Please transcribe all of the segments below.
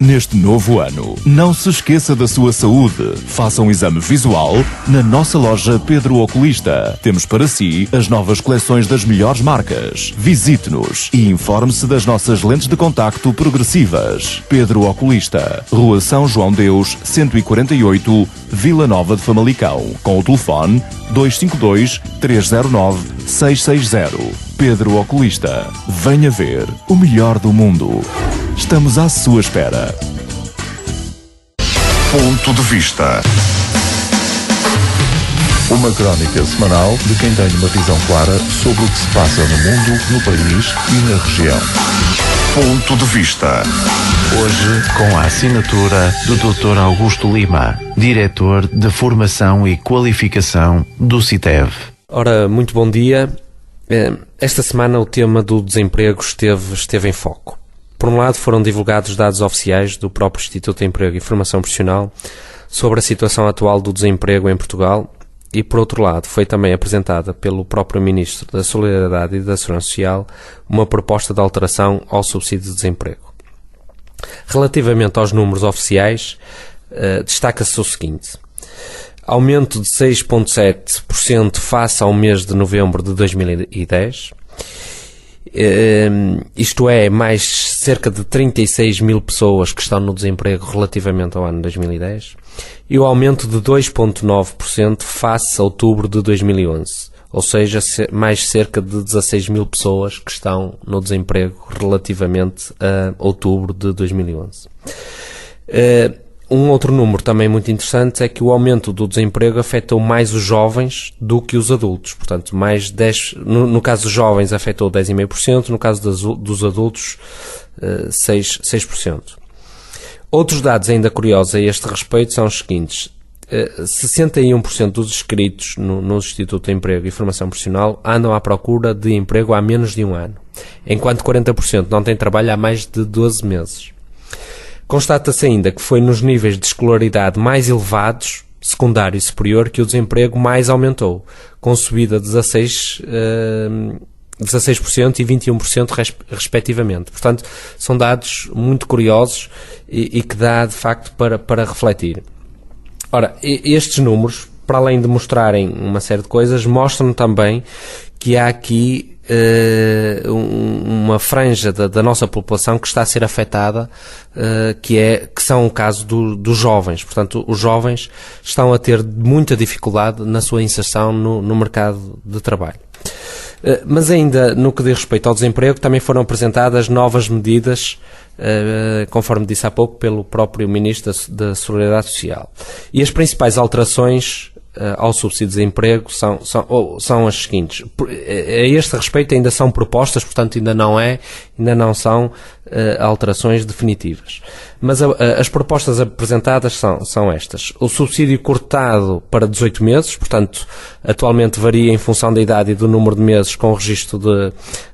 Neste novo ano, não se esqueça da sua saúde. Faça um exame visual na nossa loja Pedro Oculista. Temos para si as novas coleções das melhores marcas. Visite-nos e informe-se das nossas lentes de contacto progressivas. Pedro Oculista, Rua São João Deus, 148, Vila Nova de Famalicão. Com o telefone 252-309-660. Pedro Oculista. Venha ver o melhor do mundo. Estamos à sua espera. Ponto de Vista. Uma crónica semanal de quem tem uma visão clara sobre o que se passa no mundo, no país e na região. Ponto de Vista. Hoje com a assinatura do Dr. Augusto Lima, diretor de Formação e Qualificação do CITEV. Ora, muito bom dia. Esta semana o tema do desemprego esteve em foco. Por um lado, foram divulgados dados oficiais do próprio Instituto de Emprego e Formação Profissional sobre a situação atual do desemprego em Portugal e, por outro lado, foi também apresentada pelo próprio Ministro da Solidariedade e da Segurança Social uma proposta de alteração ao subsídio de desemprego. Relativamente aos números oficiais, destaca-se o seguinte: aumento de 6,7% face ao mês de novembro de 2010, isto é, mais cerca de 36 mil pessoas que estão no desemprego relativamente ao ano 2010, e o aumento de 2,9% face a outubro de 2011, ou seja, mais cerca de 16 mil pessoas que estão no desemprego relativamente a outubro de 2011. Um outro número também muito interessante é que o aumento do desemprego afetou mais os jovens do que os adultos. Portanto, no caso dos jovens afetou 10,5%, no caso dos adultos 6%. Outros dados ainda curiosos a este respeito são os seguintes: 61% dos inscritos no Instituto de Emprego e Formação Profissional andam à procura de emprego há menos de um ano, enquanto 40% não têm trabalho há mais de 12 meses. Constata-se ainda que foi nos níveis de escolaridade mais elevados, secundário e superior, que o desemprego mais aumentou, com subida de 16% e 21% respectivamente. Portanto, são dados muito curiosos e que dá, de facto, para refletir. Ora, estes números, para além de mostrarem uma série de coisas, mostram também que há aqui uma franja da nossa população que está a ser afetada, que são o caso dos jovens. Portanto, os jovens estão a ter muita dificuldade na sua inserção no mercado de trabalho. Mas ainda no que diz respeito ao desemprego, também foram apresentadas novas medidas, conforme disse há pouco, pelo próprio Ministro da Solidariedade Social. E as principais alterações ao subsídio de desemprego são as seguintes. A este respeito ainda são propostas, portanto ainda não são alterações definitivas. Mas as propostas apresentadas são estas: o subsídio cortado para 18 meses, portanto atualmente varia em função da idade e do número de meses com o registro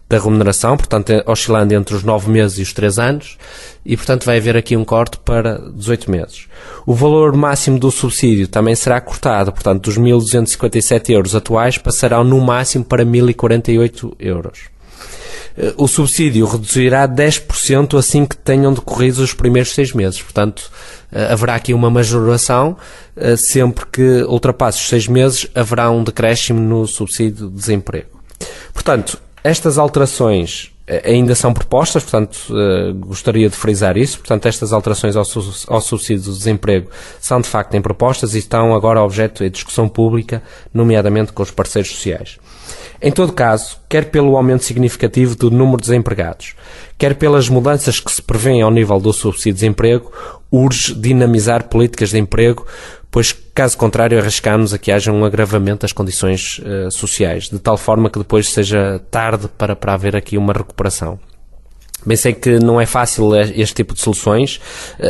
da remuneração, portanto oscilando entre os 9 meses e os 3 anos, e portanto vai haver aqui um corte para 18 meses. O valor máximo do subsídio também será cortado, portanto dos 1.257 euros atuais passarão no máximo para 1.048 euros. O subsídio reduzirá 10% assim que tenham decorrido os primeiros 6 meses, portanto haverá aqui uma majoração, sempre que ultrapasse os 6 meses haverá um decréscimo no subsídio de desemprego. Portanto, estas alterações ainda são propostas, portanto, gostaria de frisar isso. Portanto, estas alterações ao subsídio de desemprego são de facto em propostas e estão agora objeto de discussão pública, nomeadamente com os parceiros sociais. Em todo caso, quer pelo aumento significativo do número de desempregados, quer pelas mudanças que se prevêem ao nível do subsídio de desemprego, urge dinamizar políticas de emprego, pois, caso contrário, arriscamos a que haja um agravamento das condições sociais, de tal forma que depois seja tarde para haver aqui uma recuperação. Bem, sei que não é fácil este tipo de soluções,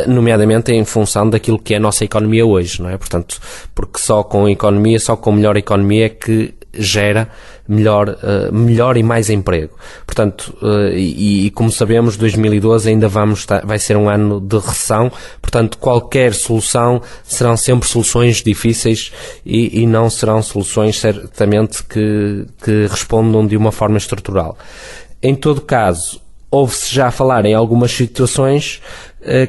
nomeadamente em função daquilo que é a nossa economia hoje, não é? Portanto, porque só com melhor economia é que gera melhor e mais emprego. Portanto, e como sabemos, 2012 ainda vai ser um ano de recessão, portanto, qualquer solução serão sempre soluções difíceis e não serão soluções certamente que respondam de uma forma estrutural. Em todo caso, ouve-se já falar em algumas situações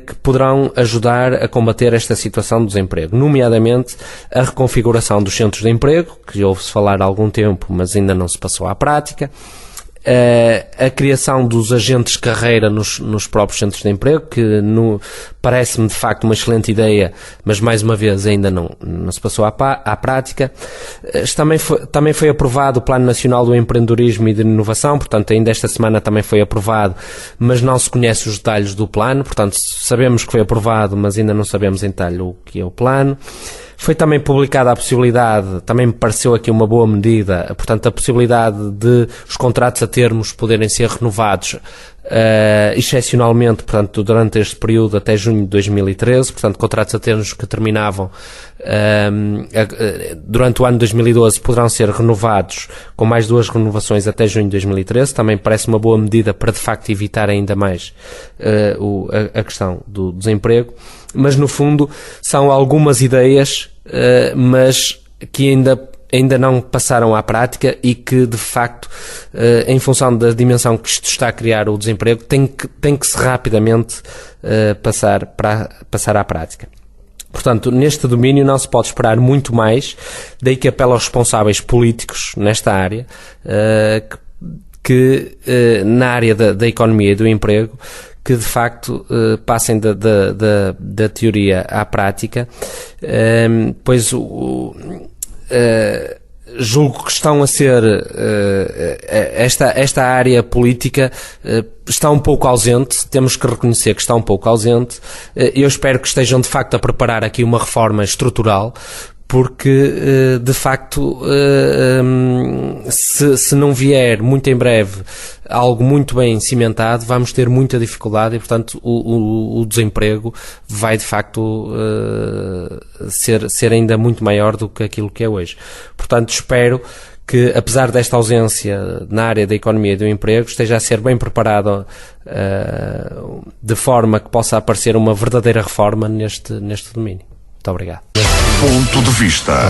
que poderão ajudar a combater esta situação do desemprego, nomeadamente a reconfiguração dos centros de emprego, que ouve-se falar há algum tempo, mas ainda não se passou à prática, a criação dos agentes de carreira nos próprios centros de emprego, que parece-me de facto uma excelente ideia, mas mais uma vez ainda não se passou à prática. Também foi aprovado o Plano Nacional do Empreendedorismo e de Inovação, portanto ainda esta semana também foi aprovado, mas não se conhece os detalhes do plano, portanto sabemos que foi aprovado, mas ainda não sabemos em detalhe o que é o plano. Foi também publicada a possibilidade, também me pareceu aqui uma boa medida, portanto a possibilidade de os contratos a termos poderem ser renovados excepcionalmente, portanto durante este período até junho de 2013, portanto contratos a termos que terminavam durante o ano de 2012 poderão ser renovados com mais 2 renovações até junho de 2013, também parece uma boa medida para de facto evitar ainda mais a questão do desemprego, mas no fundo são algumas ideias, mas que ainda não passaram à prática e que, de facto, em função da dimensão que isto está a criar o desemprego, tem que se rapidamente passar à prática. Portanto, neste domínio não se pode esperar muito mais, daí que apelo aos responsáveis políticos nesta área, que na área da economia e do emprego, que de facto passem da teoria à prática, pois julgo que estão a ser esta área política está um pouco ausente, temos que reconhecer que está um pouco ausente. Eu espero que estejam de facto a preparar aqui uma reforma estrutural, porque de facto se não vier muito em breve algo muito bem cimentado, vamos ter muita dificuldade e portanto o desemprego vai de facto ser ainda muito maior do que aquilo que é hoje. Portanto espero que, apesar desta ausência na área da economia e do emprego, esteja a ser bem preparado de forma que possa aparecer uma verdadeira reforma neste domínio. Muito obrigado. Ponto de vista.